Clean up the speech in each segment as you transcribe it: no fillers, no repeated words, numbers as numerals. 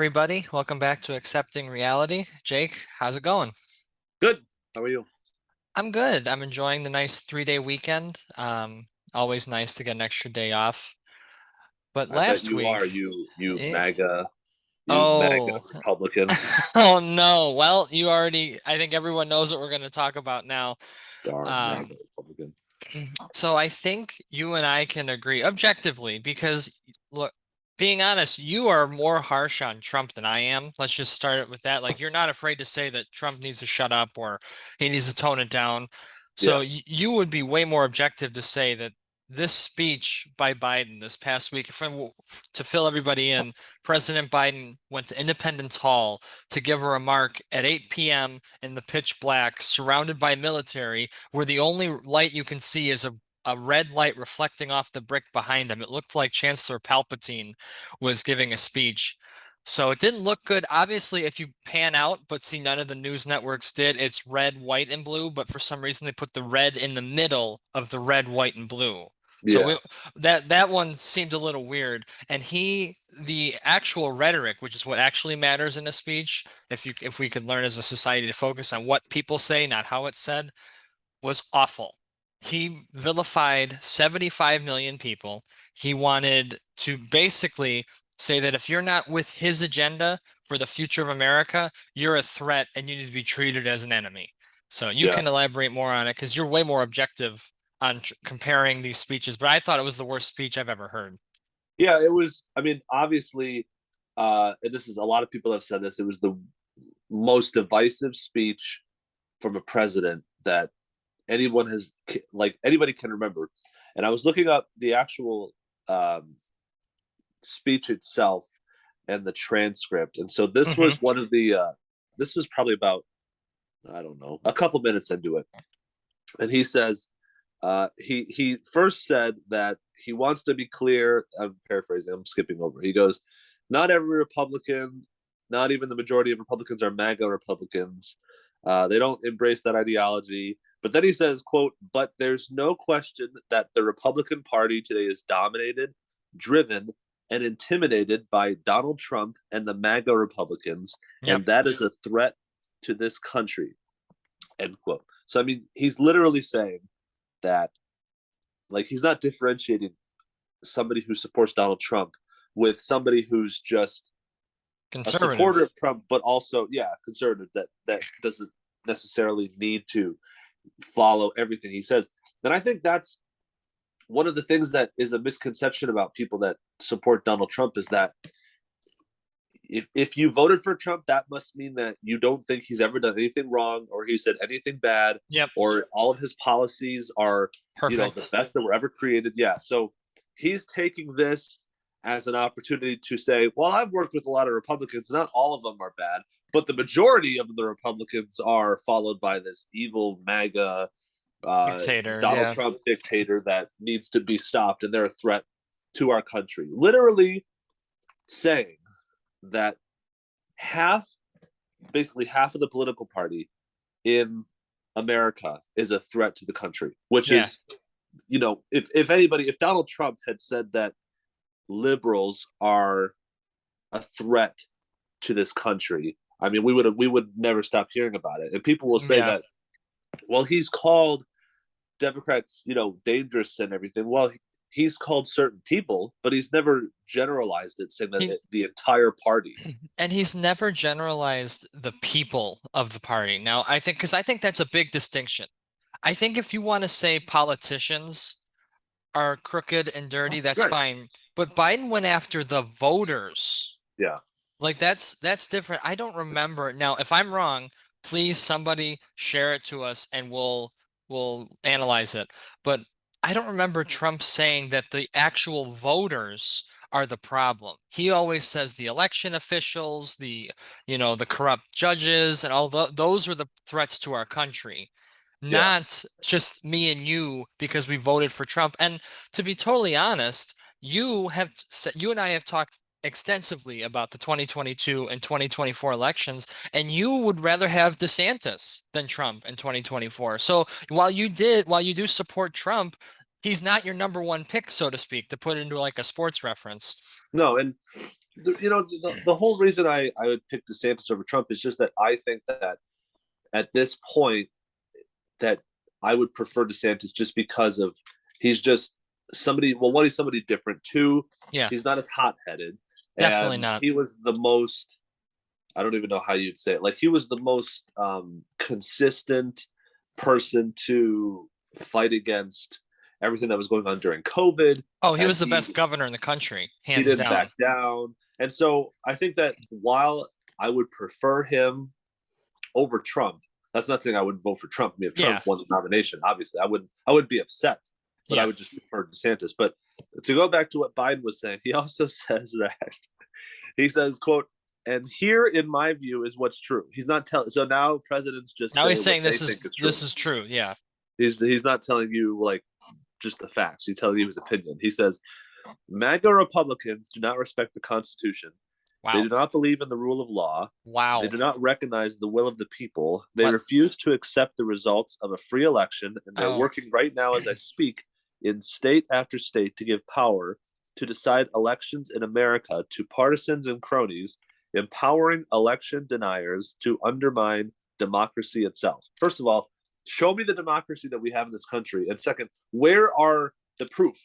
everybody. Welcome back to Accepting Reality. Jake, how's it going? Good. How are you? I'm good. I'm enjoying the nice 3-day weekend. Always nice to get an extra day off. But I bet last you week, are. You eh, MAGA oh, Republican. oh no. Well, I think everyone knows what we're going to talk about now. Darn Um, MAGA Republican. So I think you and I can agree objectively because look, being honest, you are more harsh on Trump than I am. Let's just start it with that. Like you're not afraid to say that Trump needs to shut up or he needs to tone it down. So Yeah. you would be way more objective to say that this speech by Biden this past week, to fill everybody in, President Biden went to Independence Hall to give a remark at 8 p.m. in the pitch black, surrounded by military where the only light you can see is a red light reflecting off the brick behind him. It looked like Chancellor Palpatine was giving a speech. So it didn't look good. Obviously, if you pan out, but see none of the news networks did, it's red, white, and blue. But for some reason, they put the red in the middle of the red, white, and blue. So Yeah. that one seemed a little weird. And the actual rhetoric, which is what actually matters in a speech, if we could learn as a society to focus on what people say, not how it's said, was awful. He vilified 75 million people. He wanted to basically say that if you're not with his agenda for the future of America, you're a threat and you need to be treated as an enemy. So you Yeah. can elaborate more on it because you're way more objective on comparing these speeches, but I thought it was the worst speech I've ever heard. Yeah. It was. I mean, obviously, and this is a lot of people have said this. It was the most divisive speech from a president that anyone has, like, anybody can remember. And I was looking up the actual speech itself and the transcript, and so this Hmm. was one of the. This was probably about, I don't know, a couple minutes into it, and he says, he first said that he wants to be clear. I'm paraphrasing. I'm skipping over. He goes, "Not every Republican, not even the majority of Republicans, are MAGA Republicans. They don't embrace that ideology." But then he says, "quote But there's no question that the Republican Party today is dominated, driven, and intimidated by Donald Trump and the MAGA Republicans, Yep. and that is a threat to this country." End quote. So I mean, he's literally saying that, like, he's not differentiating somebody who supports Donald Trump with somebody who's just a supporter Conservative. of Trump, but also, yeah, conservative that doesn't necessarily need to follow everything he says. And I think that's one of the things that is a misconception about people that support Donald Trump, is that if you voted for Trump, that must mean that you don't think he's ever done anything wrong or he said anything bad Yep. or all of his policies are, the Perfect. best that were ever created. Yeah. So he's taking this as an opportunity to say, well, I've worked with a lot of Republicans, not all of them are bad, but the majority of the Republicans are followed by this evil MAGA uh, Dictator. Donald Yeah. Trump dictator that needs to be stopped, and they're a threat to our country. Literally saying that half, basically half of the political party in America is a threat to the country, which Yeah. is, if anybody, if Donald Trump had said that liberals are a threat to this country, I mean, we would never stop hearing about it. And people will say Yeah. that, well, he's called Democrats, dangerous and everything. Well, he's called certain people, but he's never generalized it, saying that He the entire party. And he's never generalized the people of the party. Now, because I think that's a big distinction. I think if you want to say politicians are crooked and dirty, that's Right. fine. But Biden went after the voters. Yeah. Like that's different. I don't remember. Now, if I'm wrong, please somebody share it to us and we'll analyze it. But I don't remember Trump saying that the actual voters are the problem. He always says the election officials, the corrupt judges and all those are the threats to our country, Yeah. not just me and you because we voted for Trump. And to be totally honest, you and I have talked extensively about the 2022 and 2024 elections, and you would rather have DeSantis than Trump in 2024. So while you do support Trump, he's not your number one pick, so to speak, to put it into like a sports reference. No, and the whole reason I would pick DeSantis over Trump is just that I think that at this point that I would prefer DeSantis just because of he's just somebody. Well, one, he's somebody different. Two, Yeah, he's not as hot headed, definitely and not. he was the most. I don't even know how you'd say it. Like he was the most consistent person to fight against everything that was going on during COVID, Oh, he and was the best governor in the country, he hands didn't back down. down. And so I think that while I would prefer him over Trump, that's not saying I wouldn't vote for Trump. I mean, if Trump Yeah, won the nomination, obviously I would be upset, but I yeah. would just prefer DeSantis. But to go back to what Biden was saying, he also says that he says, quote, and here in my view is what's true. He's not telling so now presidents just Now say he's what saying they think is true. this is true. Yeah. He's not telling you like just the facts. He's telling you his opinion. He says MAGA Republicans do not respect the Constitution. They Wow. do not believe in the rule of law. They Wow. do not recognize the will of the people. They What? refuse to accept the results of a free election, and they're Oh, working right now as I speak in state after state to give power to decide elections in America to partisans and cronies, empowering election deniers to undermine democracy itself. First of all, show me the democracy that we have in this country. And second, where are the proof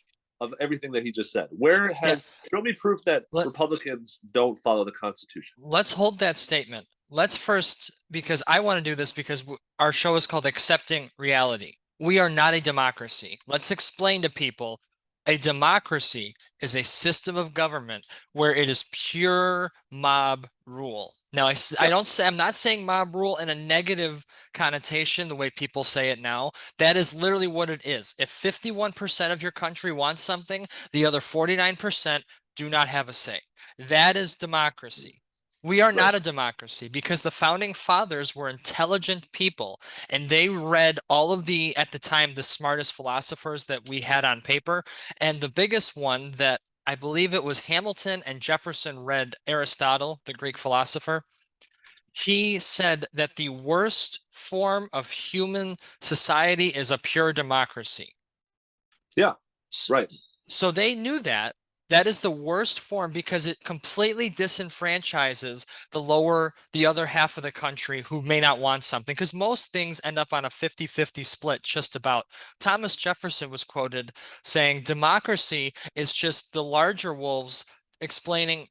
of everything that he just said? Where yeah. has show me proof that Let Republicans don't follow the Constitution? let's hold that statement. Let's first, because I want to do this because our show is called Accepting Reality. We are not a democracy. Let's explain to people a democracy is a system of government where it is pure mob rule. Now, I Yep. don't say, I'm not saying mob rule in a negative connotation, the way people say it now. That is literally what it is. If 51% of your country wants something, the other 49% do not have a say. That is democracy. We are Right. not a democracy because the founding fathers were intelligent people and they read all of the, at the time, the smartest philosophers that we had on paper. And the biggest one that I believe it was Hamilton and Jefferson read Aristotle, the Greek philosopher. He said that the worst form of human society is a pure democracy. Yeah. S- Right. So they knew that. That is the worst form because it completely disenfranchises the other half of the country who may not want something. Because most things end up on a 50-50 split, just about. Thomas Jefferson was quoted saying, democracy is just the larger wolves explaining,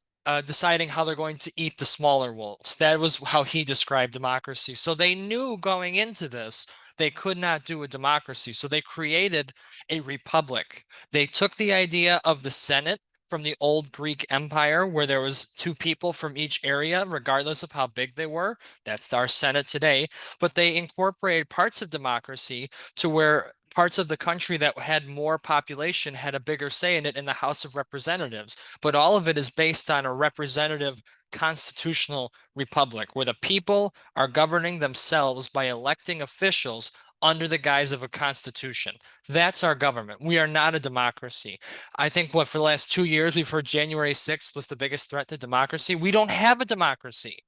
deciding how they're going to eat the smaller wolves. That was how he described democracy. So they knew going into this, they could not do a democracy. So they created a republic. They took the idea of the Senate from the old Greek Empire, where there was two people from each area, regardless of how big they were. That's our Senate today. But they incorporated parts of democracy to where parts of the country that had more population had a bigger say in it in the House of Representatives. But all of it is based on a representative constitutional republic where the people are governing themselves by electing officials under the guise of a constitution. That's our government. We are not a democracy. I think what for the last 2 years we've heard January 6th was the biggest threat to democracy. We don't have a democracy.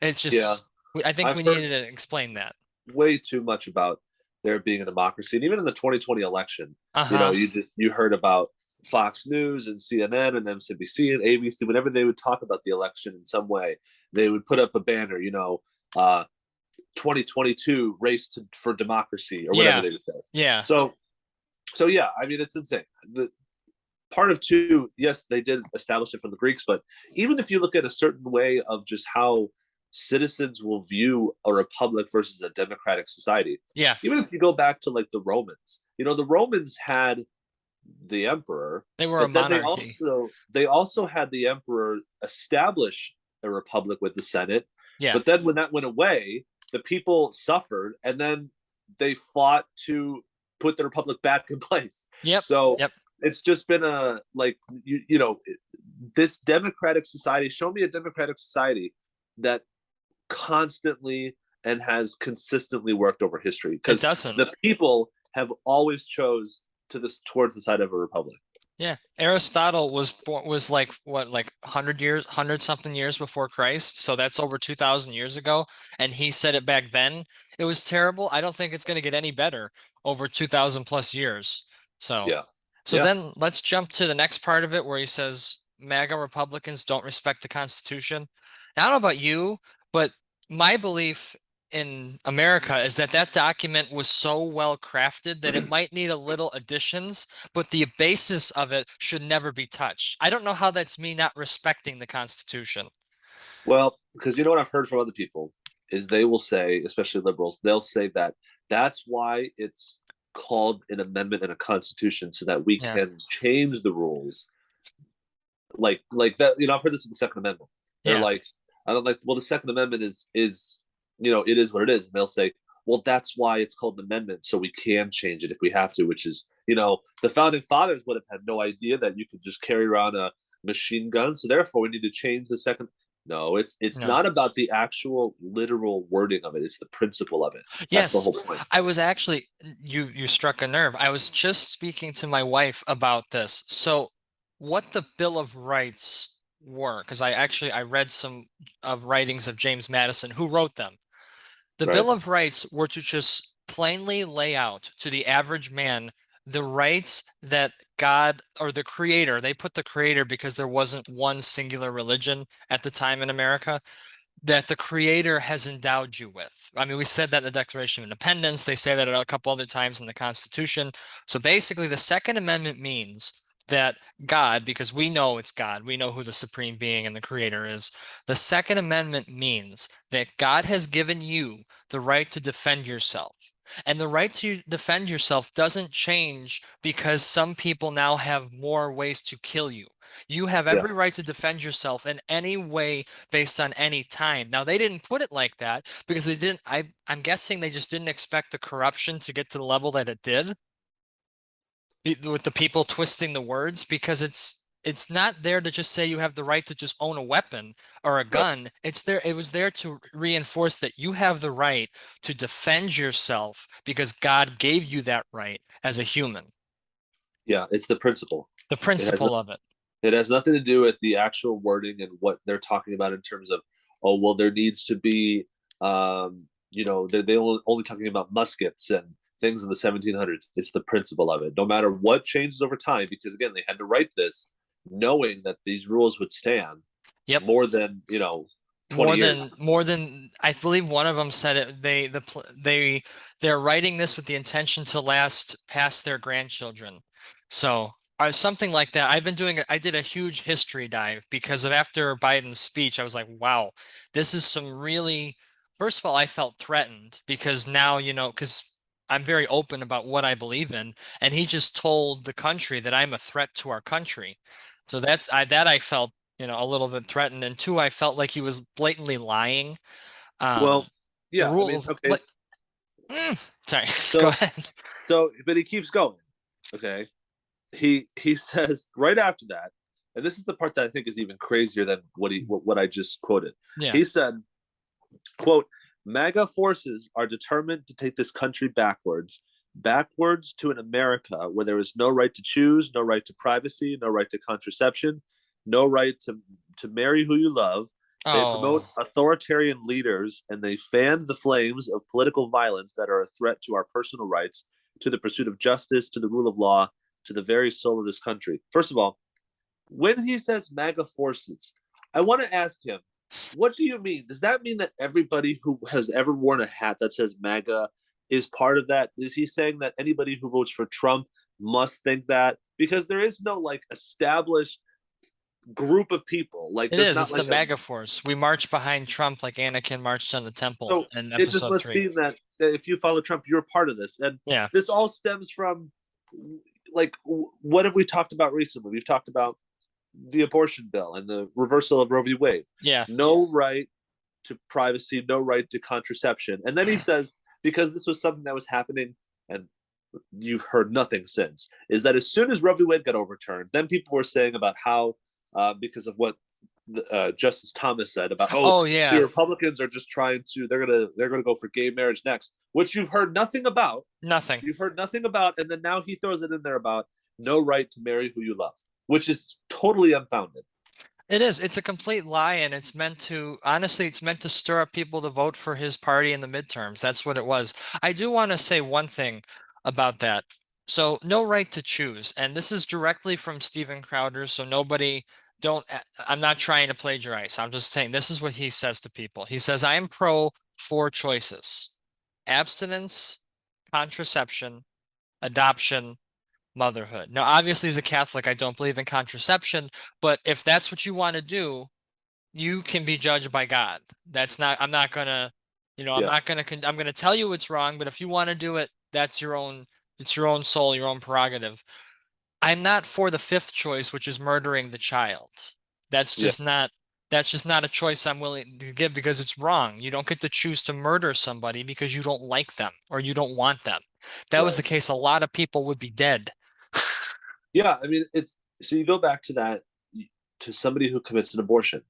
It's Yeah. just, I think I've we heard needed to explain that. way too much about there being a democracy, and even in the 2020 election, Uh-huh. you heard about Fox News and CNN and MSNBC and ABC. Whenever they would talk about the election in some way, they would put up a banner, 2022 race for democracy or whatever Yeah. they would say. Yeah. So, so yeah, I mean, it's insane. The part of two, yes, they did establish it from the Greeks, but even if you look at a certain way of just how citizens will view a republic versus a democratic society, Yeah. even if you go back to like the Romans, the Romans had the emperor, They were a but then they monarchy. also they also had the emperor establish a republic with the Senate. Yeah. But then when that went away, the people suffered, and then they fought to put the republic back in place. Yep. So Yep. it's just been a like this democratic society. Show me a democratic society that constantly and has consistently worked over history, It because doesn't. the people have always chose to this towards the side of a republic. Yeah. Aristotle was like what, like 100 years, 100 something years before Christ. So that's over 2000 years ago. And he said it back then. It was terrible. I don't think it's going to get any better over 2000 plus years. So, Yeah, so yeah, then let's jump to the next part of it where he says MAGA Republicans don't respect the Constitution. I don't know about you, but my belief in America is that that document was so well crafted that it might need a little additions, but the basis of it should never be touched. I don't know how that's me not respecting the Constitution. Well, because you know what I've heard from other people is they will say, especially liberals, they'll say that that's why it's called an amendment in a constitution so that we Yeah. can change the rules. Like that, I've heard this with the Second Amendment. They're Yeah. like, I don't like, well, the Second Amendment is it is what it is. And they'll say, well, that's why it's called an amendment, so we can change it if we have to, which is, the founding fathers would have had no idea that you could just carry around a machine gun. So therefore we need to change the second. No, it's No. not about the actual literal wording of it. It's the principle of it. That's the Yes, whole point. I was actually you struck a nerve. I was just speaking to my wife about this. So what the Bill of Rights were, because I read some of writings of James Madison who wrote them. The Right. Bill of Rights were to just plainly lay out to the average man the rights that God or the Creator, they put the Creator because there wasn't one singular religion at the time in America that the Creator has endowed you with. I mean, we said that in the Declaration of Independence. They say that a couple other times in the Constitution. So basically, the Second Amendment means that God, because we know it's God, we know who the supreme being and the creator is. The Second Amendment means that God has given you the right to defend yourself. And the right to defend yourself doesn't change because some people now have more ways to kill you. You have Yeah. every right to defend yourself in any way based on any time. Now they didn't put it like that because they didn't I'm guessing they just didn't expect the corruption to get to the level that it did with the people twisting the words because it's not there to just say you have the right to just own a weapon or a Right. gun. It was there to reinforce that you have the right to defend yourself because God gave you that right as a human. Yeah. It's the principle. The It has principle of it. It has nothing to do with the actual wording and what they're talking about in terms of, oh, well, there needs to be, they're only talking about muskets and things in the 1700s. It's the principle of it. No matter what changes over time, because again, they had to write this knowing that these rules would stand Yep. more than, 20 years. More than I believe one of them said it they're writing this with the intention to last past their grandchildren. So something like that. I did a huge history dive because of after Biden's speech, I was like, wow, this is some really first of all, I felt threatened because now, because I'm very open about what I believe in, and he just told the country that I'm a threat to our country. So I felt a little bit threatened. And two, I felt like he was blatantly lying. Well, The yeah, I rule mean, of, okay. but, sorry, go So, ahead. but he keeps going. Okay. He says right after that, and this is the part that I think is even crazier than what I just quoted. Yeah. He said, "quote MAGA forces are determined to take this country backwards to an America where there is no right to choose, no right to privacy, no right to contraception, no right to marry who you love. They promote Oh, authoritarian leaders and they fan the flames of political violence that are a threat to our personal rights, to the pursuit of justice, to the rule of law, to the very soul of this country." First of all, when he says MAGA forces, I want to ask him, what do you mean? Does that mean that everybody who has ever worn a hat that says MAGA is part of that? Is he saying that anybody who votes for Trump must think that? Because there is no like established group of people. Like it there's is. not It's the like a MAGA force. We march behind Trump like Anakin marched on the temple so in it just episode must three. mean that if you follow Trump, you're part of this. And Yeah. this all stems from like what have we talked about recently? We've talked about the abortion bill and the reversal of Roe v. Wade. Yeah. No right to privacy, no right to contraception. And then he says, because this was something that was happening and you've heard nothing since, is that as soon as Roe v. Wade got overturned, then people were saying about how, because of what Justice Thomas said about, oh, Oh, the yeah. Republicans are just trying to, they're gonna go for gay marriage next, which you've heard nothing about. Nothing. You've heard nothing about, and then now he throws it in there about no right to marry who you love, which is totally unfounded. It is. It's a complete lie, and honestly, it's meant to stir up people to vote for his party in the midterms. That's what it was. I do want to say one thing about that. So, no right to choose, and this is directly from Steven Crowder, so nobody don't, I'm not trying to plagiarize. I'm just saying this is what he says to people. He says, I am pro four choices: abstinence, contraception, adoption, motherhood. Now, obviously, as a Catholic, I don't believe in contraception, but if that's what you want to do, you can be judged by God. That's not, I'm not gonna, I'm Yeah, not gonna, I'm gonna tell you it's wrong, but if you want to do it, that's your own, it's your own soul, your own prerogative. I'm not for the fifth choice, which is murdering the child. That's yeah, just not, that's just not a choice I'm willing to give because it's wrong. You don't get to choose to murder somebody because you don't like them or you don't want them. If that was right. the case, a lot of people would be dead. Yeah, I mean, it's so you go back to that, to somebody who commits an abortion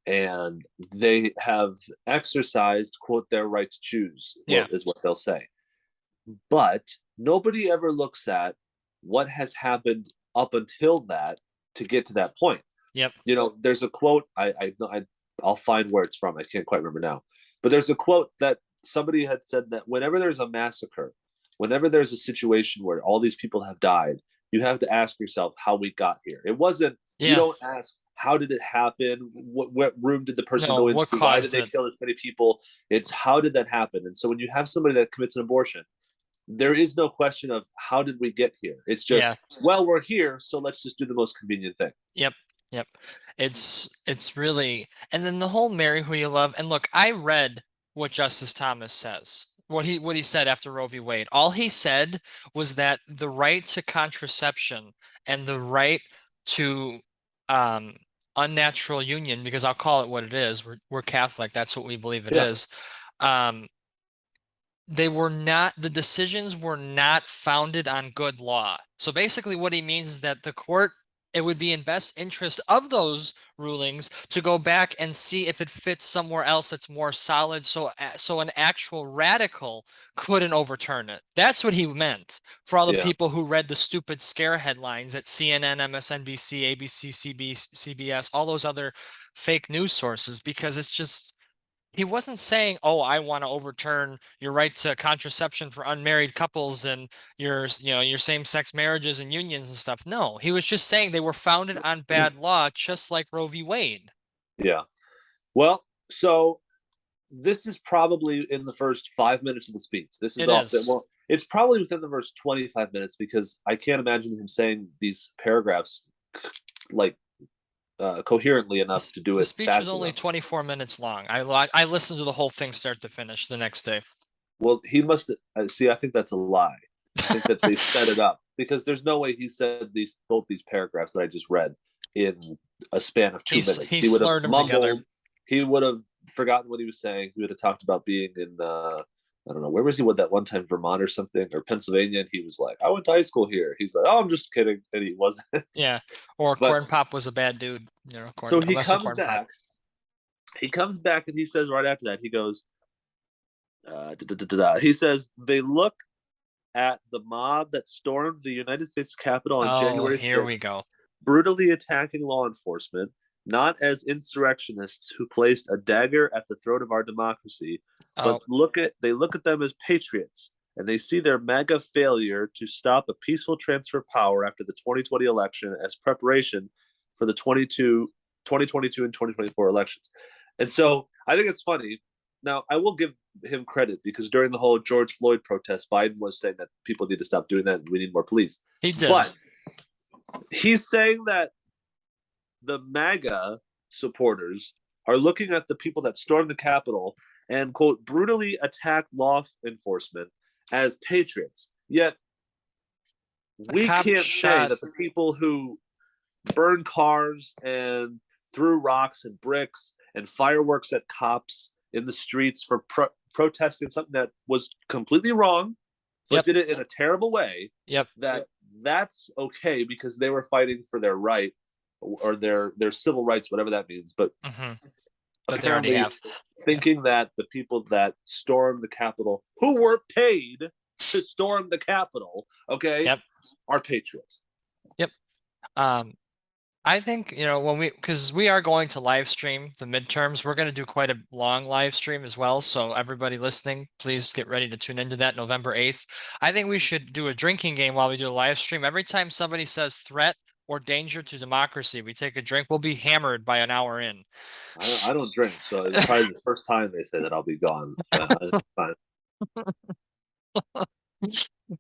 and they have exercised, quote, their right to choose, Yeah. is what they'll say. But nobody ever looks at what has happened up until that to get to that point. Yep. There's a quote, I'll find where it's from. I can't quite remember now, but there's a quote that somebody had said that whenever there's a massacre, whenever there's a situation where all these people have died, you have to ask yourself how we got here. It wasn't, you Yeah. don't ask how did it happen, what room did the person No, go what into, why did caused they it? kill as many people. It's how did that happen. And so when you have somebody that commits an abortion, there is no question of how did we get here. It's Yeah. just, well, we're here, so let's just do the most convenient thing. Yep. Yep. It's really, and then the whole marry who you love. And look, I read what Justice Thomas says. What he said after Roe v. Wade. All he said was that the right to contraception and the right to um unnatural union, because I'll call it what it is. We're Catholic, that's what we believe it Yeah, is. Um, they were not, the decisions were not founded on good law. So basically, what he means is that the court, it would be in best interest of those rulings to go back and see if it fits somewhere else that's more solid. So an actual radical couldn't overturn it. That's what he meant for all the yeah, people who read the stupid scare headlines at CNN, MSNBC, ABC, CBS, all those other fake news sources, because it's just, he wasn't saying, "Oh, I want to overturn your right to contraception for unmarried couples and your same-sex marriages and unions and stuff." No, he was just saying they were founded on bad law, just like Roe v. Wade. yeah. Well, so this is probably in the first 5 minutes of the speech. This is It all. is. Well, it's probably within the first 25 minutes because I can't imagine him saying these paragraphs like coherently enough to do The it speech was fast only enough. 24 minutes long. I listened to the whole thing start to finish the next day. Well, he must see. I think that's a lie. I think that they set it up because there's no way he said both these paragraphs that I just read in a span of two minutes. He He would have slurred them together. mumbled. He would have forgotten what he was saying. He would have talked about being in I don't know, where was he with that one time, Vermont or something, or Pennsylvania, and he was like, I went to high school here. He's like, oh, I'm just kidding, and he wasn't. Yeah. Or But Corn Pop was a bad dude. so Don't he mess with comes Corn Pop. back. He comes back and he says right after that, he goes, he says they look at the mob that stormed the United States Capitol on Oh, January here we 6th, go. brutally attacking law enforcement, not as insurrectionists who placed a dagger at the throat of our democracy, but Oh, they look at them as patriots, and they see their mega failure to stop a peaceful transfer of power after the 2020 election as preparation for the 2022 and 2024 elections. And so I think it's funny. Now, I will give him credit because during the whole George Floyd protest, Biden was saying that people need to stop doing that and we need more police. he did. But he's saying that the MAGA supporters are looking at the people that stormed the Capitol and, quote, brutally attack law enforcement as patriots. Yet A we cop can't say shot. that the people who burned cars and threw rocks and bricks and fireworks at cops in the streets for protesting something that was completely wrong, but Yep. did it in a terrible way, Yep. that that's okay because they were fighting for their right or their civil rights, whatever that means. But Hmm. That they already apparently have. Yeah. thinking that the people that stormed the Capitol, who were paid to storm the Capitol, okay, Yep. are patriots. Yep. Um, I think, because we are going to live stream the midterms, we're going to do quite a long live stream as well. So everybody listening, please get ready to tune into that November 8th. I think we should do a drinking game while we do a live stream. Every time somebody says threat or danger to democracy. We take a drink, we'll be hammered by an hour in. I don't drink, so it's probably the first time they say that I'll be gone. It's fine.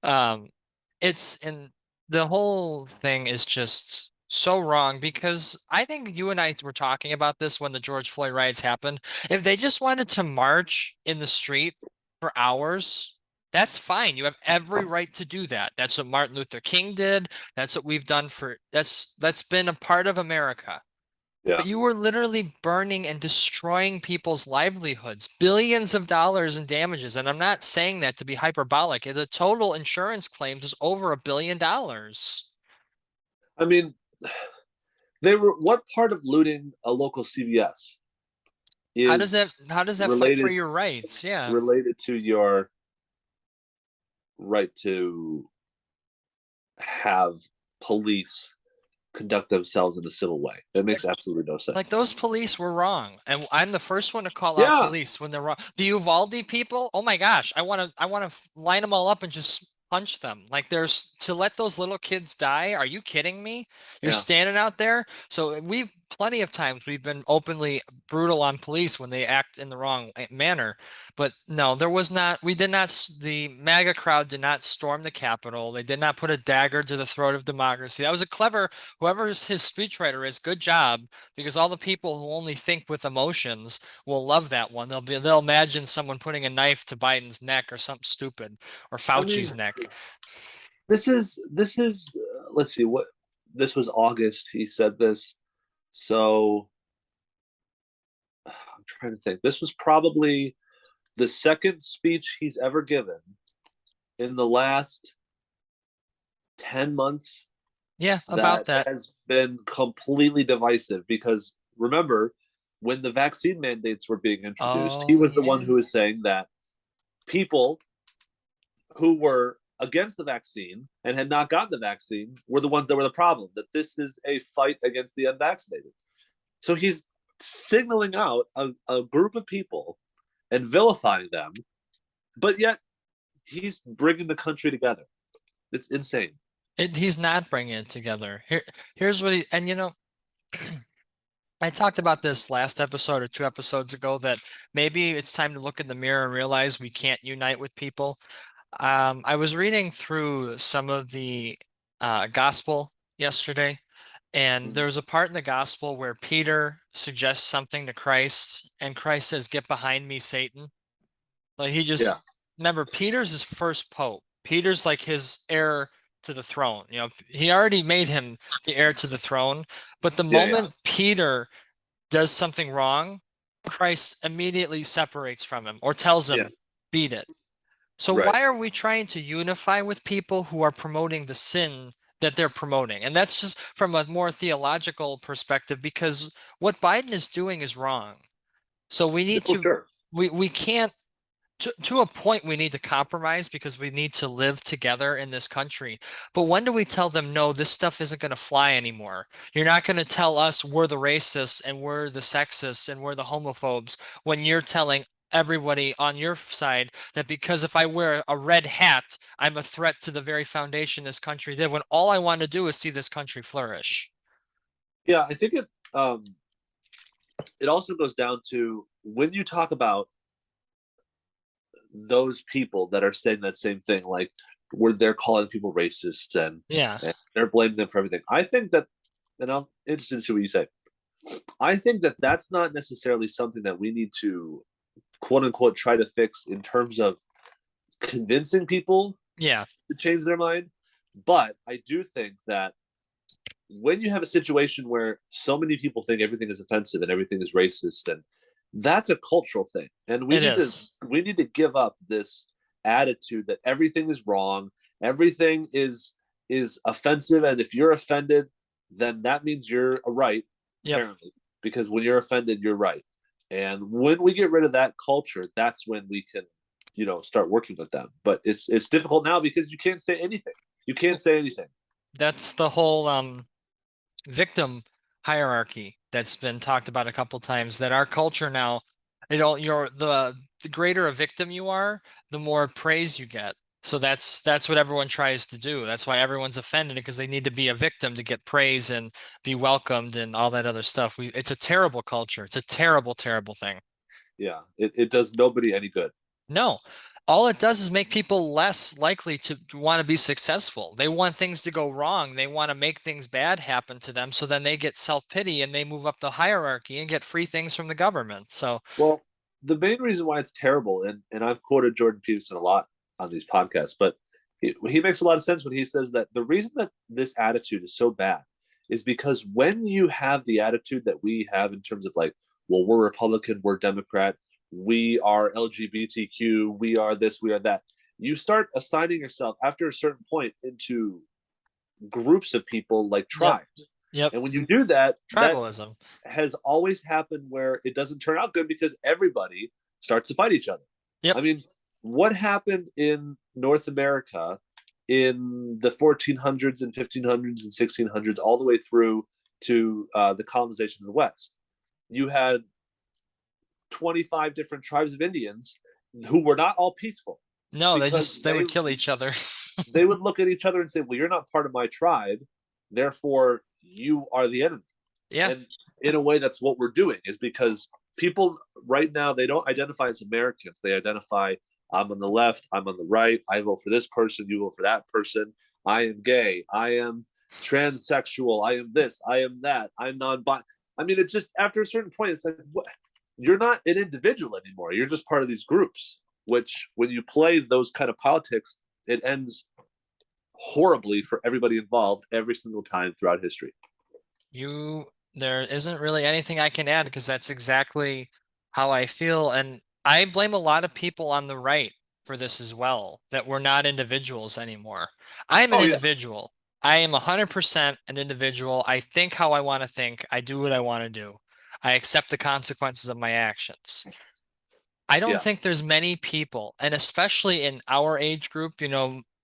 Um, it's and the whole thing is just so wrong because I think you and I were talking about this when the George Floyd riots happened. If they just wanted to march in the street for hours, that's fine. You have every right to do that. That's what Martin Luther King did. That's what we've done for that's been a part of America. Yeah. But you were literally burning and destroying people's livelihoods, billions of dollars in damages. And I'm not saying that to be hyperbolic. The total insurance claims is over $1 billion. I mean, they were what part of looting a local CVS is How does that fight for related your rights? Yeah. to your right to have police conduct themselves in a civil way. It makes absolutely no Like sense. those police were wrong, and I'm the first one to call out Yeah, police when they're wrong. The Uvalde people, oh my gosh, I want to line them all up and just punch them. Like there's to let those little kids die. Are you kidding me? You're yeah. standing out there. So we've plenty of times we've been openly brutal on police when they act in the wrong manner. But no, there was not. We did not. The MAGA crowd did not storm the Capitol. They did not put a dagger to the throat of democracy. That was a clever. Whoever his speechwriter is, good job because all the people who only think with emotions will love that one. They'll imagine someone putting a knife to Biden's neck or something stupid or I mean, Fauci's neck. this is let's see what this was August. He said this, so I'm trying to think. This was probably the second speech he's ever given in the last 10 months Yeah, about that that. has been completely divisive because remember when the vaccine mandates were being introduced, he Oh was the one yeah. who was saying that people who were against the vaccine and had not gotten the vaccine were the ones that were the problem, that this is a fight against the unvaccinated. So he's signaling out a group of people and vilifying them, but yet he's bringing the country together. It's insane. He's not bringing it together. Here's what he, and I talked about this last episode or 2 episodes ago that maybe it's time to look in the mirror and realize we can't unite with people. I was reading through some of the gospel yesterday, and Mhm. there was a part in the gospel where Peter suggests something to Christ, and Christ says, "Get behind me, Satan." Like he Yeah, just remember Peter's his first pope. Peter's like his heir to the throne. He already made him the heir to the throne, but the yeah, yeah, moment Peter does something wrong, Christ immediately separates from him or tells yeah. him, "Beat it." So Right. why are we trying to unify with people who are promoting the sin that they're promoting? And that's just from a more theological perspective, because what Biden is doing is wrong. So we need Oh, to sure. we can't to a point we need to compromise because we need to live together in this country. But when do we tell them no, this stuff isn't going to fly anymore? You're not going to tell us we're the racists and we're the sexists and we're the homophobes when you're telling everybody on your side that because if I wear a red hat, I'm a threat to the very foundation this country did, when all I want to do is see this country flourish. Yeah, I think it also goes down to when you talk about those people that are saying that same thing, like where they're calling people racists Yeah. and they're blaming them for everything. I think that, and I'm interested to see what you say. I think that that's not necessarily something that we need to quote unquote try to fix in terms of convincing people Yeah. to change their mind. But I do think that when you have a situation where so many people think everything is offensive and everything is racist, and that's a cultural thing, and It is. we need to give up this attitude that everything is wrong, everything is offensive, and if you're offended, then that means you're right, Yep. apparently, because when you're offended, you're right. And when we get rid of that culture, that's when we can, start working with them. But it's difficult now because you can't say anything. You can't say anything. That's the whole victim hierarchy that's been talked about a couple times, that our culture now, you're the greater a victim you are, the more praise you get. So that's what everyone tries to do. That's why everyone's offended because they need to be a victim to get praise and be welcomed and all that other stuff. It's a terrible culture. It's a terrible, terrible thing. Yeah, it does nobody any good. No, all it does is make people less likely to want to be successful. They want things to go wrong. They want to make things bad happen to them. So then they get self-pity and they move up the hierarchy and get free things from the government. So, Well, the main reason why it's terrible, and I've quoted Jordan Peterson a lot on these podcasts, but he makes a lot of sense when he says that the reason that this attitude is so bad is because when you have the attitude that we have in terms of like, well, we're Republican, we're Democrat, we are LGBTQ, we are this, we are that, you start assigning yourself after a certain point into groups of people like yep, tribes. yep. And when you do that, that Tribalism. has always happened where it doesn't turn out good because everybody starts to fight each other. Yep. I mean, what happened in North America in the 1400s and 1500s and 1600s, all the way through to the colonization of the West? You had 25 different tribes of Indians who were not all peaceful No, because they would kill each other. they would look at each other and say, "Well, you're not part of my tribe, therefore you are the enemy." Yeah. And in a way, that's what we're doing, is because people right now, they don't identify as Americans. They identify, I'm on the left, I'm on the right, I vote for this person, you vote for that person, I am gay, I am transsexual, I am this, I am that, I'm non. I mean, it just, after a certain point, it's like, what? You're not an individual anymore. You're just part of these groups, which when you play those kind of politics, it ends horribly for everybody involved every single time throughout history. There isn't really anything I can add because that's exactly how I feel. And I blame a lot of people on the right for this as well, that we're not individuals anymore. I'm an Oh yeah, individual. I am 100% an individual. I think how I want to think. I do what I want to do. I accept the consequences of my actions. I don't yeah, think there's many people, and especially in our age group,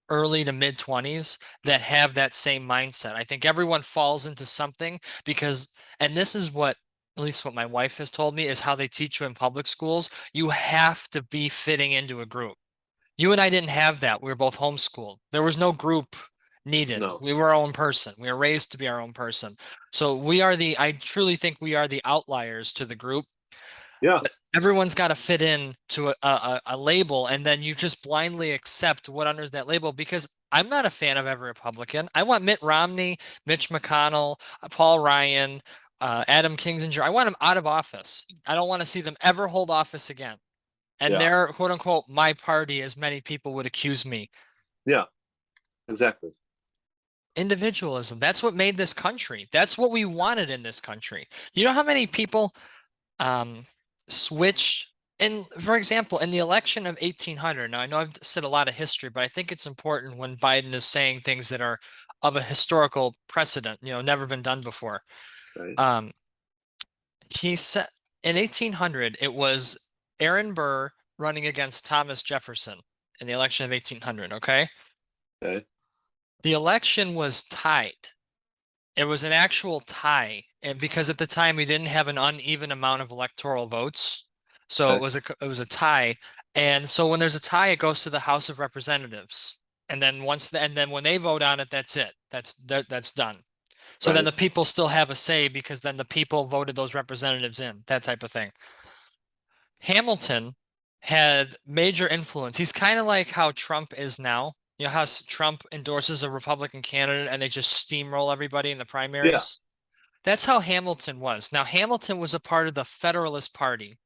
early to mid 20s, that have that same mindset. I think everyone falls into something because, and this is what, at least what my wife has told me, is how they teach you in public schools. You have to be fitting into a group. You and I didn't have that. We were both homeschooled. There was no group needed. no, We were our own person. We were raised to be our own person. So I truly think we are the outliers to the group, yeah, but everyone's got to fit in to a label, and then you just blindly accept what under that label because I'm not a fan of every Republican. I want Mitt Romney, Mitch McConnell, Paul Ryan, Adam Kinzinger. I want them out of office. I don't want to see them ever hold office again. And yeah, they're quote unquote my party, as many people would accuse me. yeah, exactly. Individualism. That's what made this country. That's what we wanted in this country. You know how many people um, switch. And for example, in the election of 1800, now I know I've said a lot of history, but I think it's important when Biden is saying things that are of a historical precedent, never been done before. Right, Um, he said in 1800, it was Aaron Burr running against Thomas Jefferson in the election of 1800, okay? okay, The election was tied. It was an actual tie, and because at the time we didn't have an uneven amount of electoral votes, so okay, it was a tie. And so when there's a tie, it goes to the House of Representatives, and then and then when they vote on it, that's it. That's done. So then right, the people still have a say because then the people voted those representatives in, that type of thing. Hamilton had major influence. He's kind of like how Trump is now. You know how Trump endorses a Republican candidate and they just steamroll everybody in the yeah, primaries? That's how Hamilton was. Now, Hamilton was a part of the Federalist Party.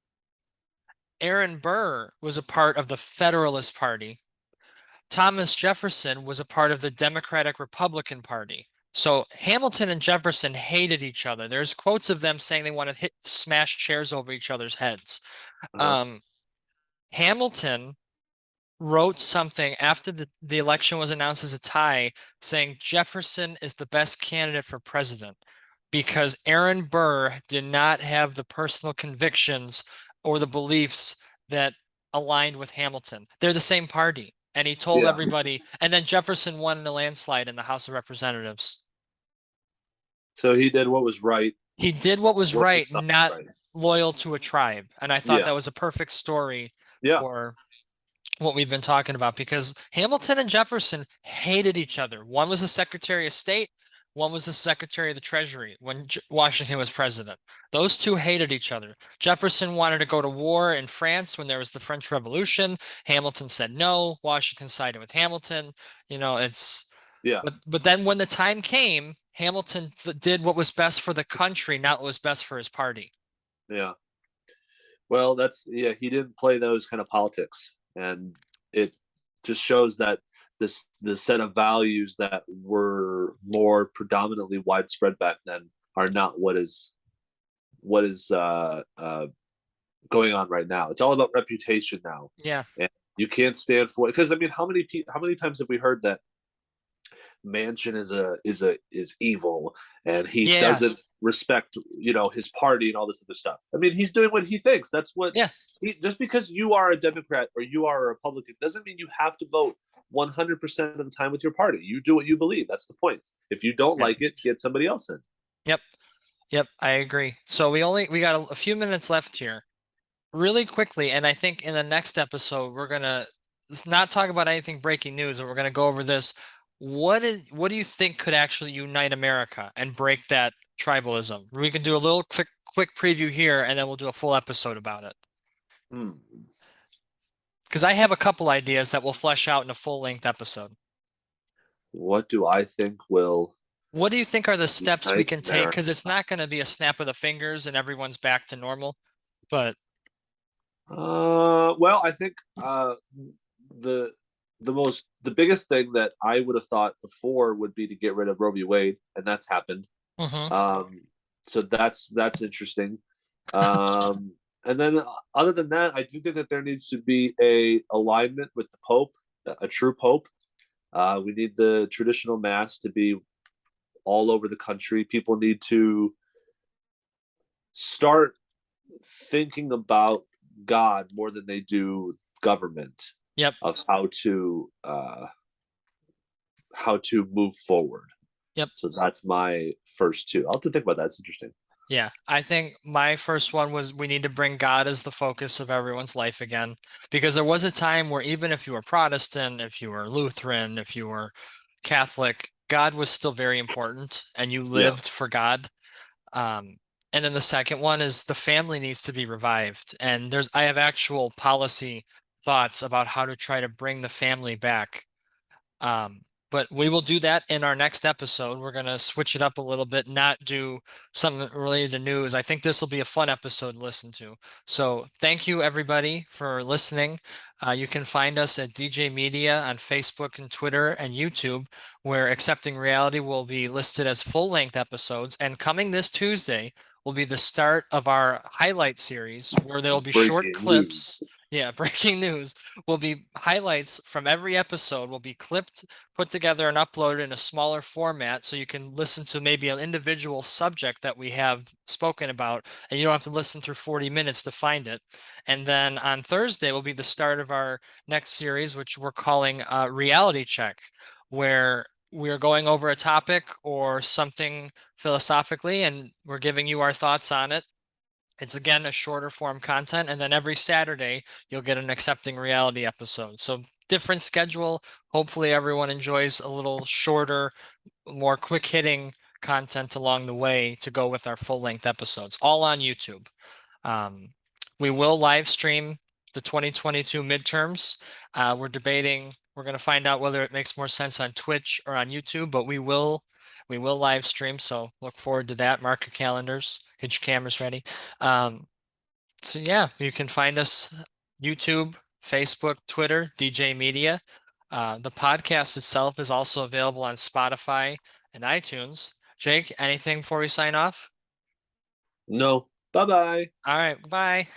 Aaron Burr was a part of the Federalist Party. Thomas Jefferson was a part of the Democratic Republican Party. So Hamilton and Jefferson hated each other. There's quotes of them saying they want to smash chairs over each other's heads. uh-huh. Um, Hamilton wrote something after the election was announced as a tie, saying Jefferson is the best candidate for president because Aaron Burr did not have the personal convictions or the beliefs that aligned with Hamilton. They're the same party. And he told Yeah. everybody, and then Jefferson won in a landslide in the House of Representatives. So he did what was right, He did what was what was right, not not right. loyal to a tribe. And I thought Yeah, that was a perfect story yeah. for what we've been talking about because Hamilton and Jefferson hated each other. One was the Secretary of State, one was the Secretary of the Treasury when Washington was president. Those two hated each other. Jefferson wanted to go to war in France when there was the French Revolution. Hamilton said no. Washington sided with Hamilton. You know, it's Yeah, but then when the time came, Hamilton did what was best for the country, not what was best for his party. yeah. Well, that's yeah. He didn't play those kind of politics, and it just shows that the set of values that were more predominantly widespread back then are not what is going on right now. It's all about reputation now, Yeah. and you can't stand for it because I mean, how many times have we heard that Mansion is evil and he Yeah. doesn't respect his party and all this other stuff. I mean, he's doing what he thinks. That's what Yeah. he just because you are a Democrat or you are a Republican doesn't mean you have to vote 100% of the time with your party. You do what you believe. That's the point. If you don't Yeah. like it, get somebody else in. Yep. Yep, I agree. So we got a few minutes left here. Really quickly, and I think in the next episode we're gonna not talk about anything breaking news, and we're gonna go over this. What do you think could actually unite America and break that tribalism? We can do a little quick preview here, and then we'll do a full episode about it. Hmm. Because I have a couple ideas that we'll flesh out in a full-length episode. What do I think will What do you think are the steps we unite can take? America? Because it's not going to be a snap of the fingers and everyone's back to normal, but Well, I think the the biggest thing that I would have thought before would be to get rid of Roe v. Wade, and that's happened. mhm. So that's interesting. And then other than that, I do think that there needs to be a alignment with the Pope, a true Pope. We need the traditional mass to be all over the country. People need to start thinking about God more than they do government Yep. of how to move forward. Yep. So that's my first two. I'll have to think about that. It's interesting. Yeah, I think my first one was we need to bring God as the focus of everyone's life again. Because there was a time where even if you were Protestant, if you were Lutheran, if you were Catholic, God was still very important and you Yeah. lived for God. Um, and then the second one is the family needs to be revived. And I have actual policy thoughts about how to try to bring the family back. Um, but we will do that in our next episode. We're going to switch it up a little bit, not do something related to news. I think this will be a fun episode to listen to. So thank you everybody for listening. You can find us at DJ Media on Facebook and Twitter and YouTube, where Accepting Reality will be listed as full-length episodes. And coming this Tuesday will be the start of our highlight series, where there'll be short Breaking news. clips. Yeah, breaking news will be highlights from every episode will be clipped, put together and uploaded in a smaller format so you can listen to maybe an individual subject that we have spoken about and you don't have to listen through 40 minutes to find it. And then on Thursday will be the start of our next series, which we're calling Reality Check, where we're going over a topic or something philosophically and we're giving you our thoughts on it. It's again a shorter form content, and then every Saturday you'll get an Accepting Reality episode. So different schedule. Hopefully everyone enjoys a little shorter, more quick hitting content along the way to go with our full length episodes, all on YouTube. Um, we will live stream the 2022 midterms. We're going to find out whether it makes more sense on Twitch or on YouTube, but we will live stream. So look forward to that. Mark your calendars, get your cameras ready. Um, so yeah, you can find us YouTube, Facebook, Twitter, DJ Media. The podcast itself is also available on Spotify and iTunes. Jake, anything before we sign off? No. Bye bye. All right, bye.